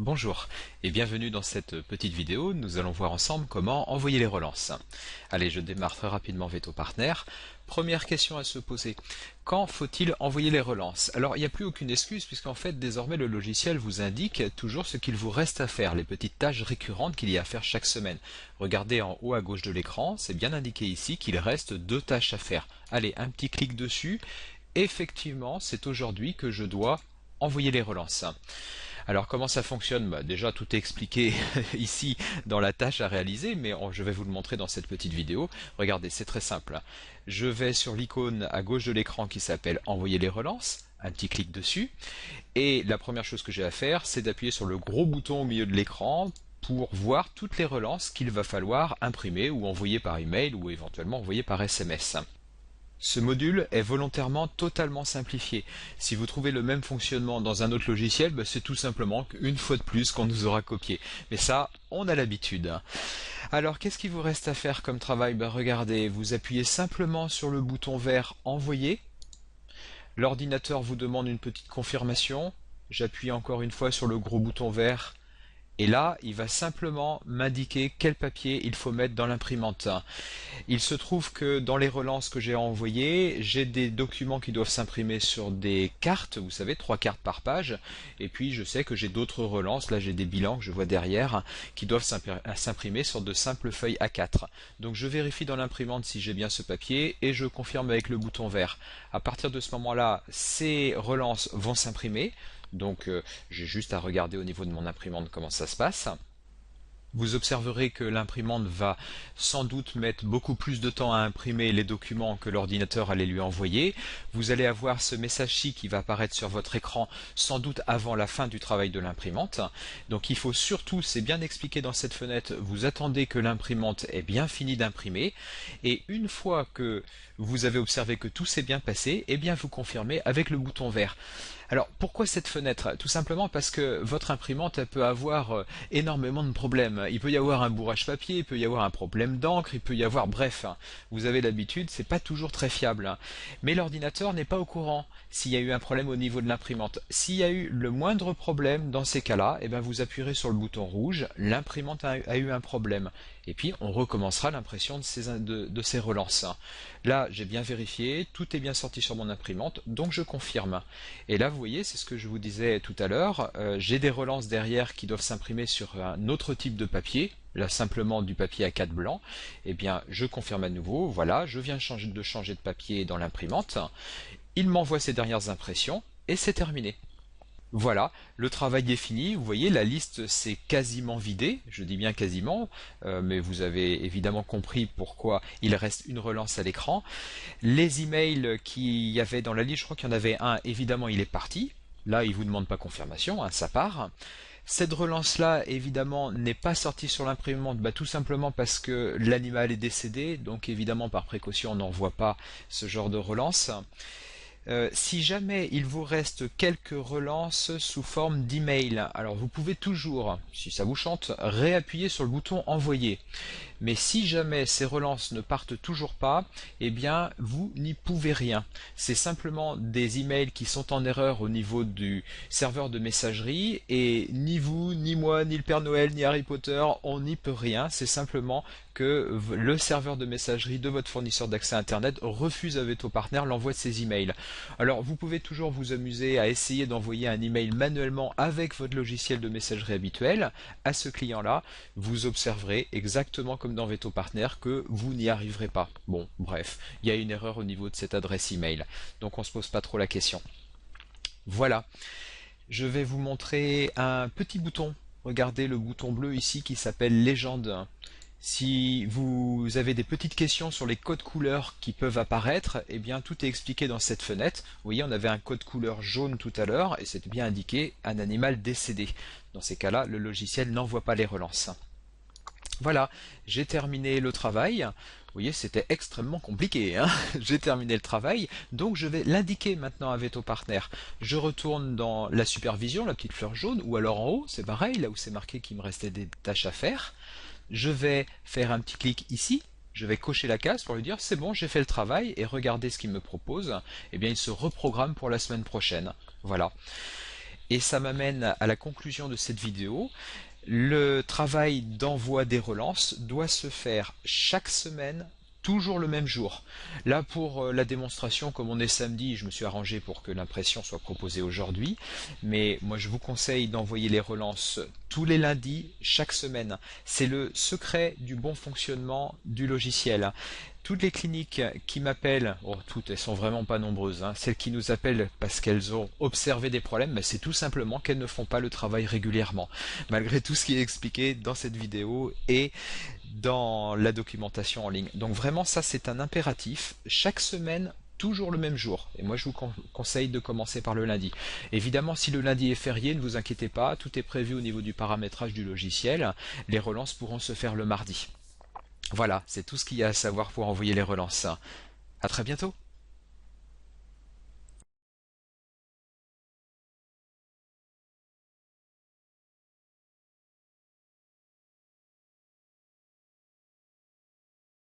Bonjour et bienvenue dans cette petite vidéo. Nous allons voir ensemble comment envoyer les relances. Allez, je démarre très rapidement Veto Partner. Première question à se poser. Quand faut-il envoyer les relances? Alors, il n'y a plus aucune excuse puisqu'en fait, désormais, le logiciel vous indique toujours ce qu'il vous reste à faire, les petites tâches récurrentes qu'il y a à faire chaque semaine. Regardez en haut à gauche de l'écran, c'est bien indiqué ici qu'il reste 2 tâches à faire. Allez, un petit clic dessus. Effectivement, c'est aujourd'hui que je dois envoyer les relances. Alors comment ça fonctionne? Déjà tout est expliqué ici dans la tâche à réaliser, mais je vais vous le montrer dans cette petite vidéo. Regardez, c'est très simple. Je vais sur l'icône à gauche de l'écran qui s'appelle Envoyer les relances, un petit clic dessus, et la première chose que j'ai à faire, c'est d'appuyer sur le gros bouton au milieu de l'écran pour voir toutes les relances qu'il va falloir imprimer ou envoyer par email ou éventuellement envoyer par SMS. Ce module est volontairement totalement simplifié. Si vous trouvez le même fonctionnement dans un autre logiciel, c'est tout simplement qu'une fois de plus qu'on nous aura copié. Mais ça, on a l'habitude. Alors, qu'est-ce qu'il vous reste à faire comme travail? Regardez, vous appuyez simplement sur le bouton vert Envoyer. L'ordinateur vous demande une petite confirmation. J'appuie encore une fois sur le gros bouton vert. Et là, il va simplement m'indiquer quel papier il faut mettre dans l'imprimante. Il se trouve que dans les relances que j'ai envoyées, j'ai des documents qui doivent s'imprimer sur des cartes, vous savez, 3 cartes par page. Et puis je sais que j'ai d'autres relances, là j'ai des bilans que je vois derrière, qui doivent s'imprimer sur de simples feuilles A4. Donc je vérifie dans l'imprimante si j'ai bien ce papier et je confirme avec le bouton vert. À partir de ce moment-là, ces relances vont s'imprimer. Donc j'ai juste à regarder au niveau de mon imprimante comment ça se passe. Vous observerez que l'imprimante va sans doute mettre beaucoup plus de temps à imprimer les documents que l'ordinateur allait lui envoyer. Vous allez avoir ce message-ci qui va apparaître sur votre écran sans doute avant la fin du travail de l'imprimante. Donc il faut surtout, c'est bien expliqué dans cette fenêtre, vous attendez que l'imprimante ait bien fini d'imprimer et une fois que vous avez observé que tout s'est bien passé, eh bien vous confirmez avec le bouton vert. Alors pourquoi cette fenêtre? Tout simplement parce que votre imprimante elle peut avoir énormément de problèmes. Il peut y avoir un bourrage papier, il peut y avoir un problème d'encre, il peut y avoir, bref, vous avez l'habitude, c'est pas toujours très fiable. Mais l'ordinateur n'est pas au courant s'il y a eu un problème au niveau de l'imprimante. S'il y a eu le moindre problème dans ces cas-là, eh bien vous appuierez sur le bouton rouge, l'imprimante a eu un problème. Et puis on recommencera l'impression de ces relances. Là, j'ai bien vérifié, tout est bien sorti sur mon imprimante, donc je confirme. Et là, vous voyez, c'est ce que je vous disais tout à l'heure, j'ai des relances derrière qui doivent s'imprimer sur un autre type de papier, là simplement du papier A4 blanc. Eh bien, je confirme à nouveau, voilà, je viens de changer de papier dans l'imprimante, il m'envoie ses dernières impressions, et c'est terminé. Voilà, le travail est fini. Vous voyez, la liste s'est quasiment vidée. Je dis bien quasiment, mais vous avez évidemment compris pourquoi il reste une relance à l'écran. Les emails qu'il y avait dans la liste, je crois qu'il y en avait un, évidemment il est parti. Là, il ne vous demande pas confirmation, ça part. Cette relance-là, évidemment, n'est pas sortie sur l'imprimante, tout simplement parce que l'animal est décédé, donc évidemment par précaution on n'envoie pas ce genre de relance. Si jamais il vous reste quelques relances sous forme d'email, alors vous pouvez toujours, si ça vous chante, réappuyer sur le bouton envoyer. Mais si jamais ces relances ne partent toujours pas, eh bien vous n'y pouvez rien. C'est simplement des emails qui sont en erreur au niveau du serveur de messagerie et ni vous, ni moi, ni le Père Noël, ni Harry Potter, on n'y peut rien. C'est simplement que le serveur de messagerie de votre fournisseur d'accès Internet refuse à Veto Partner l'envoi de ces emails. Alors vous pouvez toujours vous amuser à essayer d'envoyer un email manuellement avec votre logiciel de messagerie habituel à ce client-là. Vous observerez exactement comme dans Veto Partner que vous n'y arriverez pas. Bon, bref, il y a une erreur au niveau de cette adresse email, donc on se pose pas trop la question. Voilà, je vais vous montrer un petit bouton. Regardez le bouton bleu ici qui s'appelle Légende. Si vous avez des petites questions sur les codes couleurs qui peuvent apparaître, eh bien tout est expliqué dans cette fenêtre. Vous voyez, on avait un code couleur jaune tout à l'heure et c'était bien indiqué un animal décédé. Dans ces cas-là, le logiciel n'envoie pas les relances. Voilà, j'ai terminé le travail. Vous voyez, c'était extrêmement compliqué, hein. J'ai terminé le travail, donc je vais l'indiquer maintenant à Veto Partner. Je retourne dans la supervision, la petite fleur jaune, ou alors en haut, c'est pareil, là où c'est marqué qu'il me restait des tâches à faire. Je vais faire un petit clic ici, je vais cocher la case pour lui dire c'est bon, j'ai fait le travail et regardez ce qu'il me propose. Eh bien, il se reprogramme pour la semaine prochaine. Voilà. Et ça m'amène à la conclusion de cette vidéo. Le travail d'envoi des relances doit se faire chaque semaine, toujours le même jour. Là, pour la démonstration, comme on est samedi, je me suis arrangé pour que l'impression soit proposée aujourd'hui. Mais moi, je vous conseille d'envoyer les relances tous les lundis, chaque semaine. C'est le secret du bon fonctionnement du logiciel. Toutes les cliniques qui m'appellent, oh, toutes, elles sont vraiment pas nombreuses, hein, celles qui nous appellent parce qu'elles ont observé des problèmes, c'est tout simplement qu'elles ne font pas le travail régulièrement, malgré tout ce qui est expliqué dans cette vidéo et dans la documentation en ligne. Donc vraiment, ça c'est un impératif. Chaque semaine, toujours le même jour. Et moi, je vous conseille de commencer par le lundi. Évidemment, si le lundi est férié, ne vous inquiétez pas, tout est prévu au niveau du paramétrage du logiciel. Les relances pourront se faire le mardi. Voilà, c'est tout ce qu'il y a à savoir pour envoyer les relances. À très bientôt.